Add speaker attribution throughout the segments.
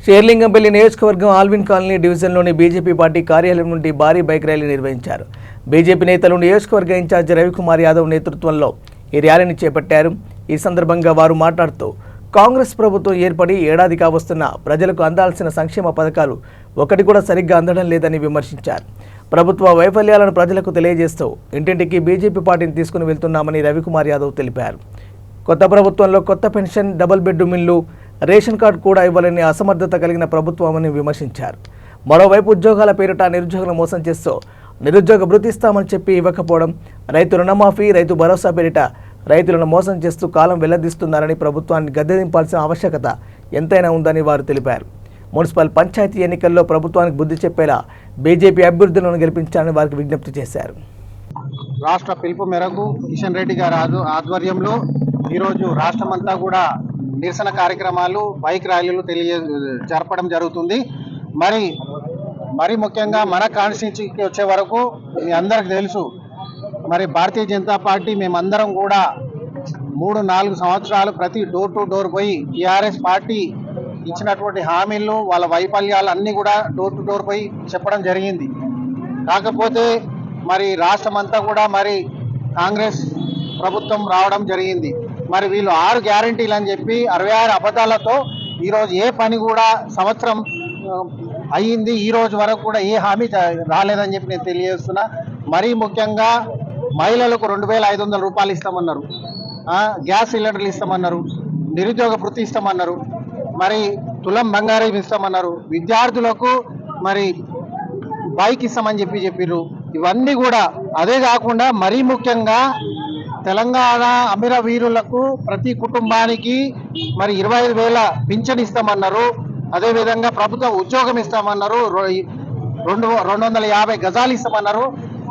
Speaker 1: షేర్లింగంపల్లి నియోజకవర్గం Alvin colony డివిజన్లోని BJP party కార్యాలయం నుండి భారీ బైక్ ర్యాలీ నిర్వహించారు. బీజేపీ నేతలు నియోజకవర్గ ఇన్ఛార్జ్ రవికుమార్ యాదవ్ నేతృత్వంలో ఈ ర్యాలీని చేపట్టారు. ఈ సందర్భంగా వారు మాట్లాడుతూ కాంగ్రెస్ ప్రభుత్వం ఏర్పడి ఏడాది కావస్తున్న ప్రజలకు అందాల్సిన సంక్షేమ పథకాలు ఒకటి కూడా సరిగ్గా అందడం లేదని విమర్శించారు. ప్రభుత్వ వైఫల్యాలను ప్రజలకు తెలియజేస్తూ ఇంటింటికి బీజేపీ పార్టీని తీసుకుని వెళ్తున్నామని రవికుమార్ యాదవ్ తెలిపారు. కొత్త ప్రభుత్వంలో కొత్త పెన్షన్, డబుల్ బెడ్రూమ్ ఇల్లు, రేషన్ కార్డు కూడా ఇవ్వాలని అసమర్థత కలిగిన ప్రభుత్వమని విమర్శించారు. మరోవైపు ఉద్యోగాల పేరిట నిరుద్యోగులను మోసం చేస్తూ నిరుద్యోగ భృతి ఇస్తామని చెప్పి ఇవ్వకపోవడం, రైతు రుణమాఫీ, రైతు భరోసా పేరిట రైతులను మోసం చేస్తూ కాలం వెల్లదిస్తున్నారని ప్రభుత్వాన్ని గద్దెదింపాల్సిన ఆవశ్యకత ఎంతైనా ఉందని వారు తెలిపారు. మున్సిపల్ పంచాయతీ ఎన్నికల్లో ప్రభుత్వానికి బుద్ధి చెప్పేలా బీజేపీ అభ్యర్థులను గెలిపించాలని వారికి విజ్ఞప్తి చేశారు.
Speaker 2: రాష్ట్ర పిలుపు మేరకు కిషన్ రెడ్డి గారి ఆధ్వర్యంలో ఈరోజు రాష్ట్రమంతా కూడా నిరసన కార్యక్రమాలు, బైక్ ర్యాలీలు జరపడం జరుగుతుంది. మరి ముఖ్యంగా మన కాన్స్టిట్యూన్సీకి వచ్చే వరకు మీ అందరికి తెలుసు, మరి భారతీయ జనతా పార్టీ మేమందరం కూడా 3-4 సంవత్సరాలు ప్రతి డోర్ టు డోర్ పోయి టీఆర్ఎస్ పార్టీ ఇచ్చినటువంటి హామీలు, వాళ్ళ వైఫల్యాలు అన్నీ కూడా డోర్ టు డోర్ పోయి చెప్పడం జరిగింది. కాకపోతే మరి రాష్ట్రమంతా కూడా మరి కాంగ్రెస్ ప్రభుత్వం రావడం జరిగింది. మరి వీళ్ళు 6 గ్యారంటీలు అని చెప్పి 66 అబద్ధాలతో ఈరోజు ఏ పని కూడా సంవత్సరం అయ్యింది, ఈ రోజు వరకు కూడా ఏ హామీ రాలేదని చెప్పి నేను తెలియజేస్తున్నా. మరీ ముఖ్యంగా మహిళలకు 2500 రూపాయలు ఇస్తామన్నారు, గ్యాస్ సిలిండర్లు ఇస్తామన్నారు, నిరుద్యోగ భృతి ఇస్తామన్నారు, మరి తులం బంగారం ఇస్తామన్నారు, విద్యార్థులకు మరి బైక్ ఇస్తామని చెప్పిర్రు. ఇవన్నీ కూడా అదే కాకుండా మరీ ముఖ్యంగా తెలంగాణ అమరవీరులకు ప్రతి కుటుంబానికి మరి 25,000 పింఛన్ ఇస్తామన్నారు. అదేవిధంగా ప్రభుత్వ ఉద్యోగం ఇస్తామన్నారు, 250 గజాలు ఇస్తామన్నారు.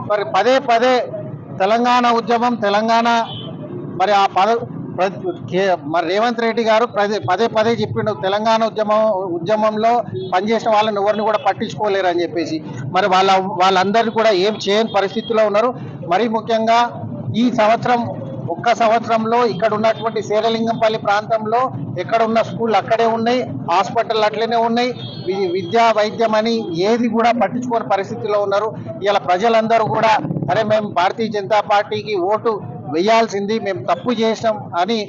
Speaker 2: మరి పదే తెలంగాణ ఉద్యమం, తెలంగాణ మరి మరి రేవంత్ రెడ్డి గారు పదే చెప్పిండు, తెలంగాణ ఉద్యమంలో పనిచేసిన వాళ్ళని ఎవరిని కూడా పట్టించుకోలేరు అని చెప్పేసి. మరి వాళ్ళందరినీ కూడా ఏం చేయని పరిస్థితిలో ఉన్నారు. మరీ ముఖ్యంగా ఈ ఒక్క సంవత్సరంలో ఇక్కడ ఉన్నటువంటి శేరలింగంపల్లి ప్రాంతంలో ఎక్కడ ఉన్న స్కూల్ అక్కడే ఉన్నాయి, హాస్పిటల్ అట్లనే ఉన్నాయి, విద్యా వైద్యం అని ఏది కూడా పట్టించుకోని పరిస్థితిలో ఉన్నారు. ఇలా ప్రజలందరూ కూడా అరే మేము భారతీయ జనతా పార్టీకి ఓటు వేయాల్సింది, మేము తప్పు చేసాం అని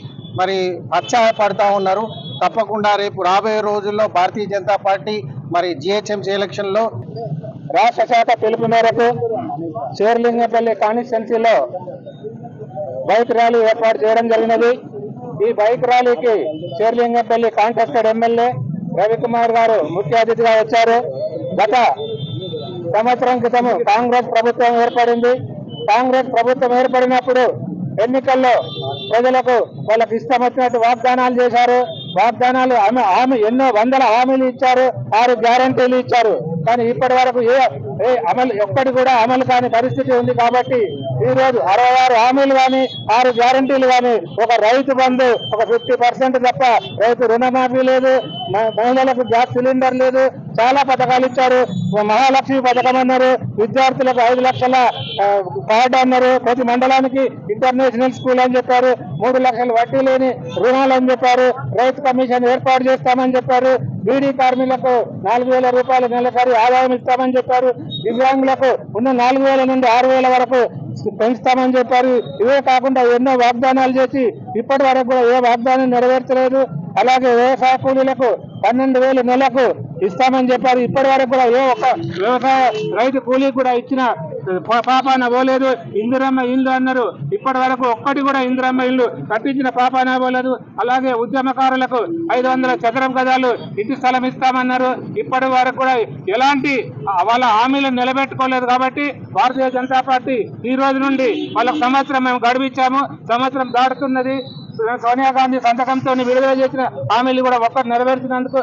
Speaker 2: మరి పశ్చాత్తాపడుతూ ఉన్నారు. తప్పకుండా రేపు రాబోయే రోజుల్లో భారతీయ జనతా పార్టీ మరి జిహెచ్ఎంసీ ఎలక్షన్లో
Speaker 3: రాష్ట్ర శాఖ పిలుపు మేరకు శేర్లింగంపల్లి కాన్స్టిట్యున్సీలో బైక్ ర్యాలీ ఏర్పాటు చేయడం జరిగినది. ఈ బైక్ ర్యాలీకి శేర్లింగంపల్లి కాంటెస్టెడ్ ఎమ్మెల్యే రవికుమార్ గారు ముఖ్య అతిథిగా వచ్చారు. గత సంవత్సరం క్రితం కాంగ్రెస్ ప్రభుత్వం ఏర్పడింది. కాంగ్రెస్ ప్రభుత్వం ఏర్పడినప్పుడు ఎన్నికల్లో ప్రజలకు వాళ్ళకి ఇష్టం వచ్చినట్టు వాగ్దానాలు చేశారు. వాగ్దానాలు ఎన్నో వందల హామీలు ఇచ్చారు, 6 గ్యారంటీలు ఇచ్చారు. కానీ ఇప్పటి వరకు ఒక్కటి కూడా అమలు కాని పరిస్థితి ఉంది. కాబట్టి ఈ రోజు 66 హామీలు కానీ 6 గ్యారంటీలు కానీ, ఒక రైతు బంధు ఒక 50% తప్ప రైతు రుణమాఫీ లేదు, మహిళలకు గ్యాస్ సిలిండర్ లేదు, చాలా పథకాలు ఇచ్చారు. మహాలక్ష్మి పథకం అన్నారు, విద్యార్థులకు 5 లక్షల కార్డు అన్నారు, ప్రతి మండలానికి ఇంటర్నేషనల్ స్కూల్ అని చెప్పారు, 3 లక్షల వడ్డీ లేని రుణాలు అని చెప్పారు, రైతు కమిషన్ ఏర్పాటు చేస్తామని చెప్పారు, బీడీ కార్మికులకు 4,000 రూపాయలు నెలసరి ఆదాయం ఇస్తామని చెప్పారు, దివ్యాంగులకు ఉన్న 4,000 నుండి 6,000 వరకు పెంచుతామని చెప్పారు. ఇవే కాకుండా ఎన్నో వాగ్దానాలు చేసి ఇప్పటి వరకు కూడా ఏ వాగ్దానం నెరవేర్చలేదు. అలాగే వ్యవసాయ కూలీలకు 12,000 నెలకు ఇస్తామని చెప్పారు. ఇప్పటి వరకు కూడా ఏ ఒక్క వ్యవసాయ రైతు కూలీ కూడా ఇచ్చిన పాపాన పోలేదు. ఇందిరమ్మ ఇల్లు అన్నారు, ఇప్పటి వరకు ఒక్కటి కూడా ఇందిరమ్మ ఇల్లు కట్టించిన పాపాన పోలేదు. అలాగే ఉద్యమకారులకు 500 చదరం గజాలు ఇంటి స్థలం ఇస్తామన్నారు, ఇప్పటి వరకు కూడా ఎలాంటి వాళ్ళ హామీలను నిలబెట్టుకోలేదు. కాబట్టి భారతీయ జనతా పార్టీ ఈ రోజు నుండి వాళ్ళకు సంవత్సరం మేము గడువిచ్చాము, సంవత్సరం దాటుతున్నది. సోనియా గాంధీ సంతకంతో విడుదల చేసిన హామీలు కూడా ఒక్కటి నెరవేర్చినందుకు